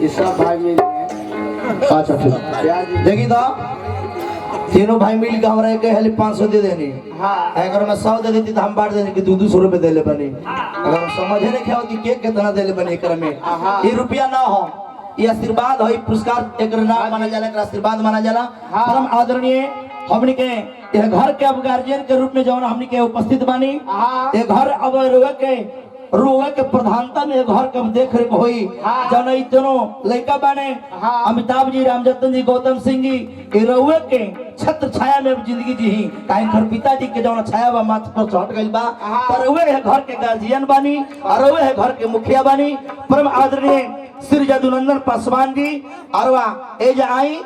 ये सब भाई मिल अच्छा ठीक देखी तो तीनों भाई मिल के हमरा के हेली 500 दे देनी। हाँ अगर मैं 100 दे देती तो हम बांट देनी कि 200 रुपए दे ले बनी। अगर हम समझे नहीं क्या कि केक कितना दे ले बनी कर में ये रुपया ना हो ये आशीर्वाद हो पुरस्कार एक नाम माना जाला एक आशीर्वाद माना जाला। परम आदरणीय हमनी के यह घर के अब गार्जियन के रूप में जौन हमनी के उपस्थित बानी ये घर अब रोवे के प्रधानता में घर के देख रेख होई जौन ई दोनों लड़का बाने अमिताभ जी रामजतन जी गौतम सिंह जी ये रोवे के छत्र छाया में जिंदगी जी काहे घर पिताजी के जौन छाया बा माथ पर चढ़ गइल बा पर रोवे है घर के गार्जियन बानी और रोवे है घर के मुखिया बानी परम आदरणीय श्री जदुनंदन पासवान जी अरवा एज आई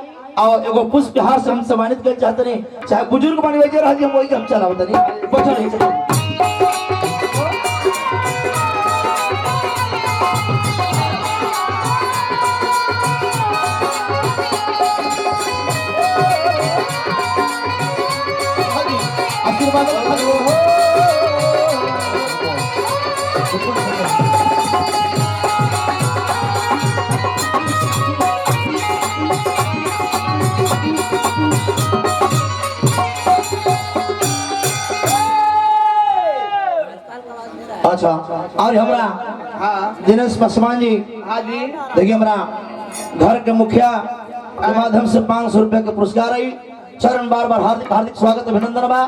और एगो पुष्पहार से हम सम्मानित कर चाहते नहीं चाहे बुजुर्ग बने वजह रह हम वही हम चलावत नहीं बचो नहीं अच्छा और हमरा दिनेश पासवान जी हाँ जी देखिए हमरा घर के मुखिया के माध्यम से 500 रुपए का पुरस्कार आई चरण बार बार हार्दिक हार्दिक स्वागत अभिनंदन बा।